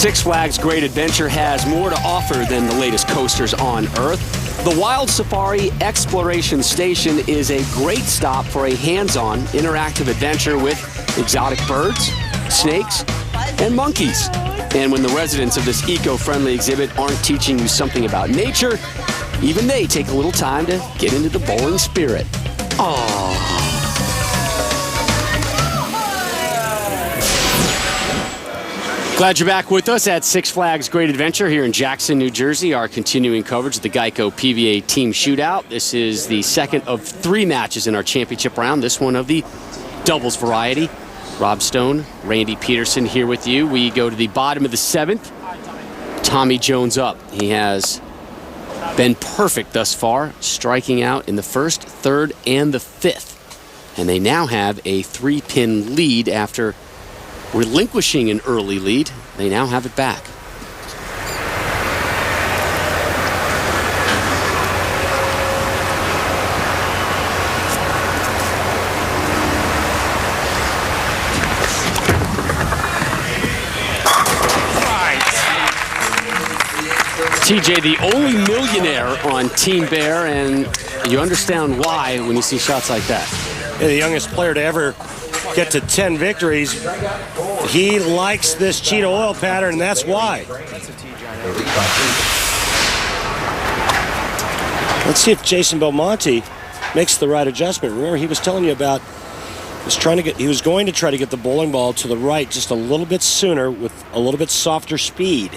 Six Flags Great Adventure has more to offer than the latest coasters on Earth. The Wild Safari Exploration Station is a great stop for a hands-on interactive adventure with exotic birds, snakes, and monkeys. And when the residents of this eco-friendly exhibit aren't teaching you something about nature, even they take a little time to get into the bowling spirit. Aww. Glad you're back with us at Six Flags Great Adventure here in Jackson, New Jersey. Our continuing coverage of the Geico PBA Team Shootout. This is the second of 3 matches in our championship round, this one of the doubles variety. Rob Stone, Randy Peterson here with you. We go to the bottom of the 7th. Tommy Jones up. He has been perfect thus far, striking out in the 1st, 3rd, and the 5th. And they now have a 3-pin lead after relinquishing an early lead. They now have it back. TJ, the only millionaire on Team Bear, and you understand why when you see shots like that. Yeah, the youngest player to ever get to 10 victories. He likes this Cheetah oil pattern, and that's why. Let's see if Jason Belmonte makes the right adjustment. Remember, he was telling you about he was going to try to get the bowling ball to the right just a little bit sooner with a little bit softer speed.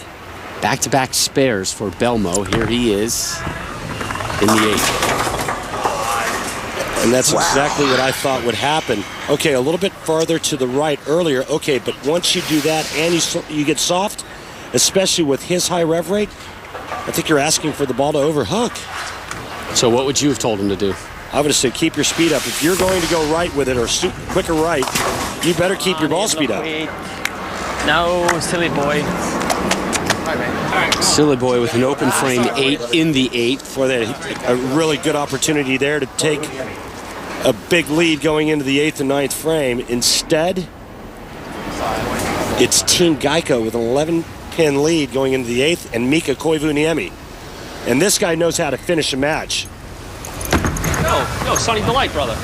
Back-to-back spares for Belmo. Here he is in the 8th. And that's exactly what I thought would happen. Okay, a little bit farther to the right earlier. Okay, but once you do that and you get soft, especially with his high rev rate, I think you're asking for the ball to overhook. So what would you have told him to do? I would have said keep your speed up. If you're going to go right with it or quicker right, you better keep your ball speed up. No, silly boy. Silly boy with an open frame 8 in the 8th. Boy, they had a really good opportunity there to take a big lead going into the 8th and 9th frame. Instead, it's Team Geico with an 11-pin lead going into the 8th, and Mika Koivuniemi. And this guy knows how to finish a match. Yo, Sonny Delight, brother.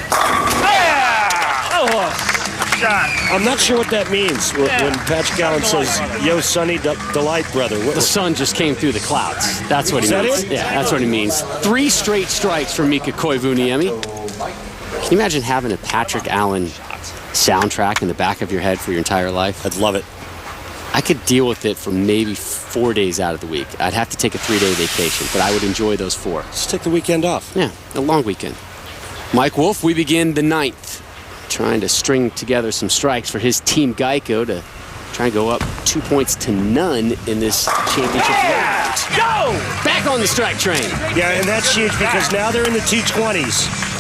Yeah! Oh, shot. I'm not sure what that means when Patrick Allen says, yo, Sonny Delight, brother. The sun just came through the clouds. That's what he means. It? Yeah, that's what he means. 3 straight strikes for Mika Koivuniemi. Can you imagine having a Patrick Allen soundtrack in the back of your head for your entire life? I'd love it. I could deal with it for maybe 4 days out of the week. I'd have to take a 3-day vacation, but I would enjoy those 4. Just take the weekend off. Yeah, a long weekend. Mike Wolf, we begin the 9th. Trying to string together some strikes for his Team Geico to try and go up 2 points to none in this championship round. Go! Back on the strike train. Yeah, and that's huge because now they're in the 220s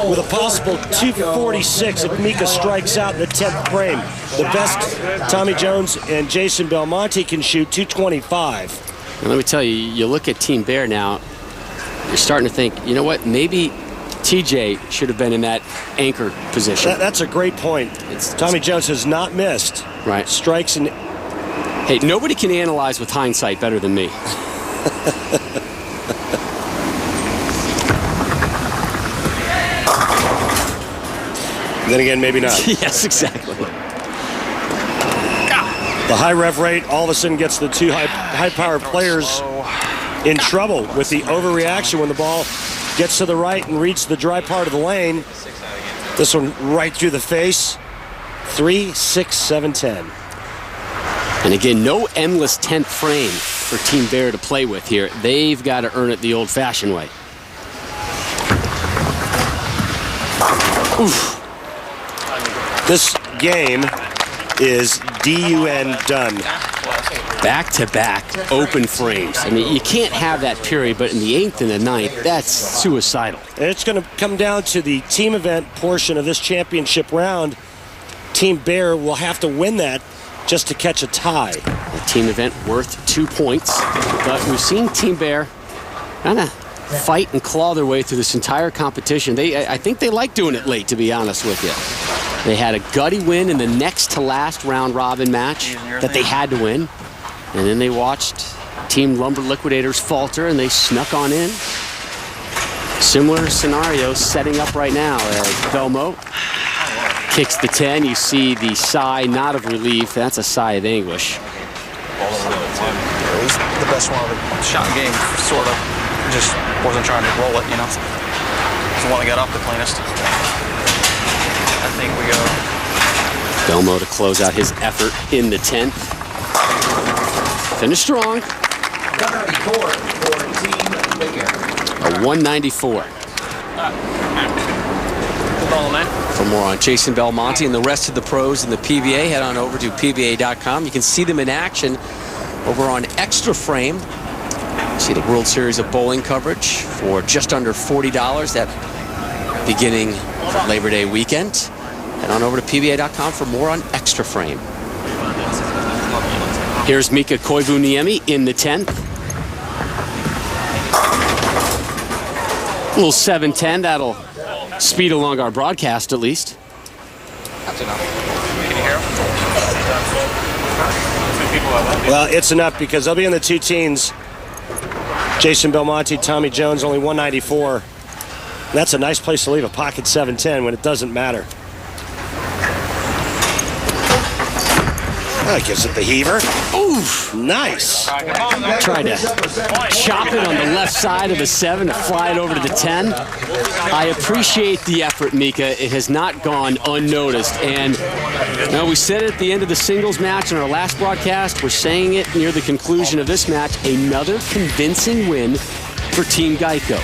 with a possible 246 if Mika strikes out in the 10th frame. The best Tommy Jones and Jason Belmonte can shoot 225. And let me tell you, you look at Team Bear now, you're starting to think, you know what, maybe TJ should have been in that anchor position. That's a great point. Tommy Jones has not missed. Right. Strikes and... Hey, nobody can analyze with hindsight better than me. Then again, maybe not. Yes, exactly. The high rev rate all of a sudden gets the 2 high-powered players in trouble with the overreaction when the ball gets to the right and reaches the dry part of the lane. This one right through the face. 3, 6, 7, 10. And again, no endless 10th frame for Team Bear to play with here. They've got to earn it the old-fashioned way. Oof. This game is DUN done. Back-to-back open frames. I mean, you can't have that period, but in the 8th and the 9th, that's suicidal. And it's going to come down to the team event portion of this championship round. Team Bear will have to win that just to catch a tie. A team event worth 2 points, but we've seen Team Bear kind of fight and claw their way through this entire competition. I think they like doing it late, to be honest with you. They had a gutty win in the next to last round robin match that they had to win. And then they watched Team Lumber Liquidators falter, and they snuck on in. Similar scenario setting up right now as Belmo kicks the 10. You see the sigh, not of relief. That's a sigh of anguish. It was the best one of the shot game, sort of. Just wasn't trying to roll it, you know. It's the one that got off the cleanest. I think we go. Belmo to close out his effort in the 10th. Finish strong. A 194. For more on Jason Belmonte and the rest of the pros in the PBA, head on over to PBA.com. You can see them in action over on Extra Frame. See the World Series of Bowling coverage for just under $40, that beginning of Labor Day weekend. Head on over to PBA.com for more on Extra Frame. Here's Mika Koivuniemi in the 10th. A little 7-10, that'll speed along our broadcast at least. That's enough. Can you hear him? Well, it's enough because they'll be in the two teens. Jason Belmonte, Tommy Jones, only 194. That's a nice place to leave a pocket 7-10 when it doesn't matter. That gives it the heaver. Oof, nice. Tried to chop it on the left side of the 7 to fly it over to the 10. I appreciate the effort, Mika. It has not gone unnoticed. And now we said it at the end of the singles match in our last broadcast. We're saying it near the conclusion of this match. Another convincing win for Team Geico.